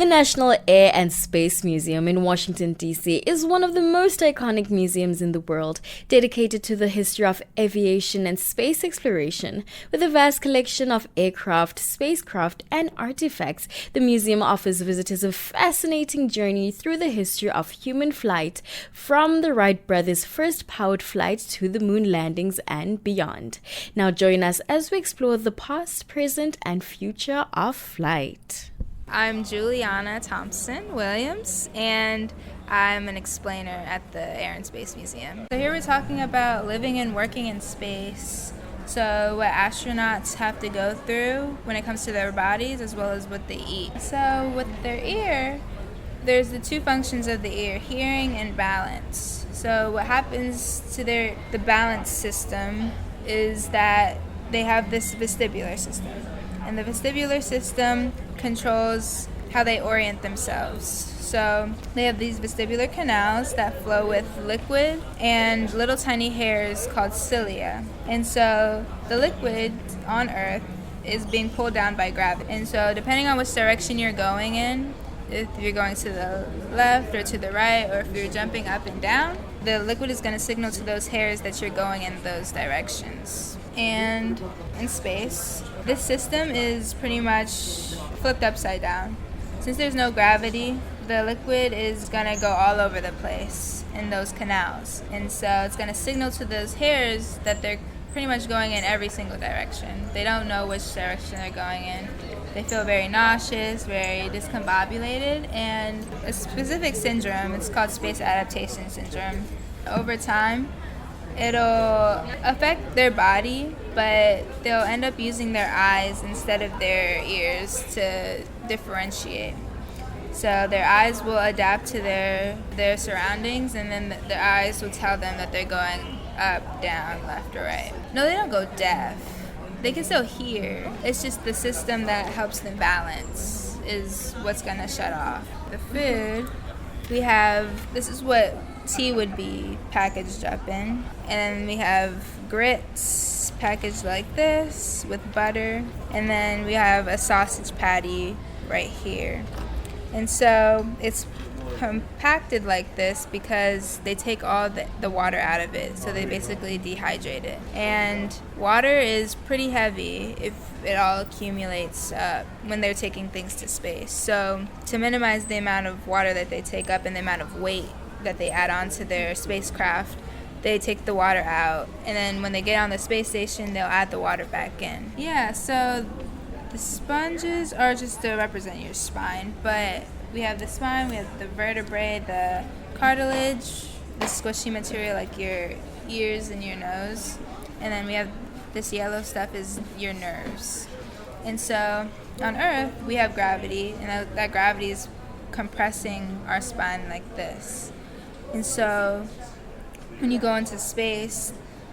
The National Air and Space Museum in Washington, D.C. is one of the most iconic museums in the world, dedicated to the history of aviation and space exploration. With a vast collection of aircraft, spacecraft, and artifacts, the museum offers visitors a fascinating journey through the history of human flight, from the Wright brothers' first powered flight to the moon landings and beyond. Now join us as we explore the past, present, and future of flight. I'm Juliana Thompson Williams, and I'm an explainer at the Air and Space Museum. So here we're talking about living and working in space. So what astronauts have to go through when it comes to their bodies, as well as what they eat. So with their ear, there's the two functions of the ear, hearing and balance. So what happens to the balance system is that they have this vestibular system. And the vestibular system controls how they orient themselves. So they have these vestibular canals that flow with liquid and little tiny hairs called cilia. And so the liquid on Earth is being pulled down by gravity. And so depending on which direction you're going in, if you're going to the left or to the right, or if you're jumping up and down, the liquid is going to signal to those hairs that you're going in those directions. And in space, this system is pretty much flipped upside down. Since there's no gravity, the liquid is going to go all over the place in those canals. And so it's going to signal to those hairs that they're pretty much going in every single direction. They don't know which direction they're going in. They feel very nauseous, very discombobulated, and a specific syndrome, it's called space adaptation syndrome. Over time, it'll affect their body, but they'll end up using their eyes instead of their ears to differentiate. So their eyes will adapt to their surroundings, and then their eyes will tell them that they're going up, down, left, or right. No, they don't go deaf. They can still hear. It's just the system that helps them balance is what's going to shut off. The food, we have, this is what tea would be packaged up in. And then we have grits packaged like this with butter. And then we have a sausage patty right here. And so it's compacted like this because they take all the water out of it, so they basically dehydrate it. And water is pretty heavy if it all accumulates when they're taking things to space. So to minimize the amount of water that they take up and the amount of weight that they add on to their spacecraft, they take the water out, and then when they get on the space station, they'll add the water back in. Yeah, so the sponges are just to represent your spine, but we have the spine, we have the vertebrae, the cartilage, the squishy material like your ears and your nose, and then we have this yellow stuff is your nerves. And so on Earth, we have gravity, and that gravity is compressing our spine like this. And so when you go into space,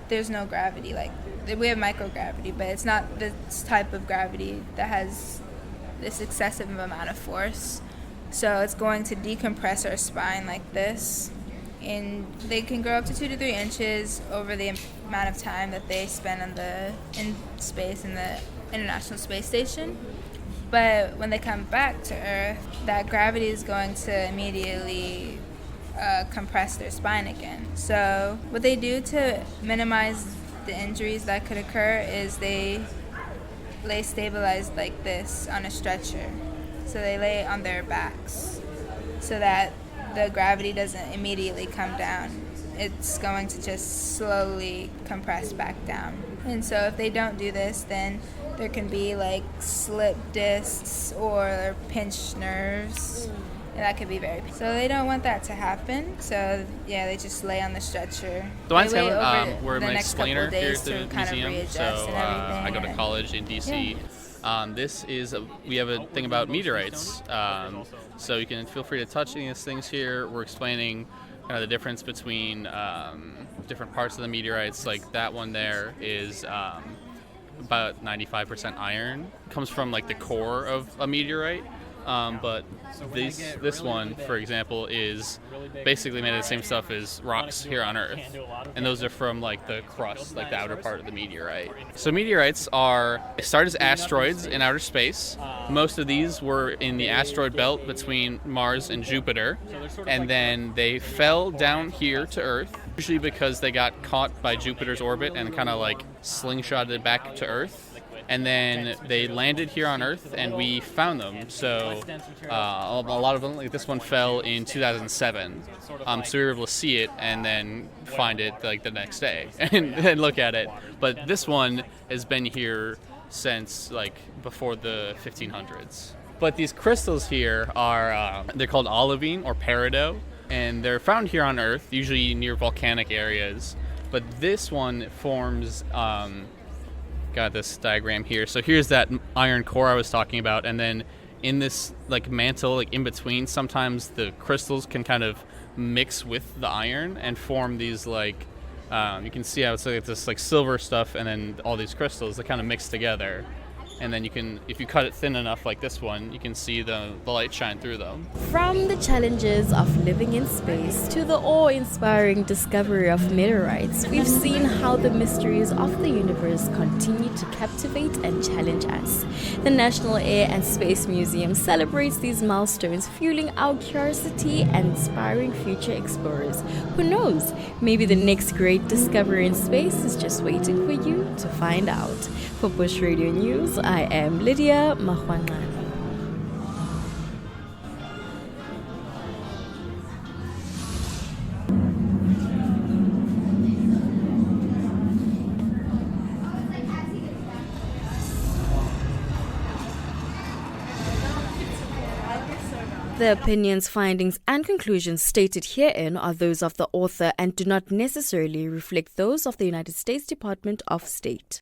there's no gravity. Like, we have microgravity, but it's not this type of gravity that has this excessive amount of force. So it's going to decompress our spine like this, and they can grow up to 2 to 3 inches over the amount of time that they spend in space in the International Space Station. But when they come back to Earth, that gravity is going to immediately compress their spine again. So what they do to minimize the injuries that could occur is they lay stabilized like this on a stretcher. So they lay on their backs so that the gravity doesn't immediately come down. It's going to just slowly compress back down. And so if they don't do this, then there can be like slip discs or pinched nerves. And that could be very painful. So they don't want that to happen. So yeah, they just lay on the stretcher. So we're an explainer here at the museum. So I go to college in DC. Yeah. We have a thing about meteorites. So you can feel free to touch any of these things here. We're explaining kind of the difference between different parts of the meteorites. Like that one there is about 95% iron. It comes from like the core of a meteorite. but this one, for example, is basically made of the same stuff as rocks here on Earth, and those are from like the crust, like the outer part of the meteorite. So meteorites start as asteroids in outer space. Most of these were in the asteroid belt between Mars and Jupiter, and then they fell down here to Earth, usually because they got caught by Jupiter's orbit and kind of like slingshotted back to Earth. And then they landed here on Earth, and we found them. So a lot of them, like this one, fell in 2007. So we were able to see it and then find it like the next day and look at it. But this one has been here since like before the 1500s. But these crystals here are they're called olivine or peridot, and they're found here on Earth, usually near volcanic areas. But this one forms. Got this diagram here. So here's that iron core I was talking about, and then in this like mantle, like in between, sometimes the crystals can kind of mix with the iron and form these like you can see how it's like this like silver stuff, and then all these crystals that kind of mix together. And then you can, if you cut it thin enough like this one, you can see the light shine through them. From the challenges of living in space to the awe-inspiring discovery of meteorites, we've seen how the mysteries of the universe continue to captivate and challenge us. The National Air and Space Museum celebrates these milestones, fueling our curiosity and inspiring future explorers. Who knows? Maybe the next great discovery in space is just waiting for you to find out. For Bush Radio News, I am Lydia Marwanqana. The opinions, findings, and conclusions stated herein are those of the author and do not necessarily reflect those of the United States Department of State.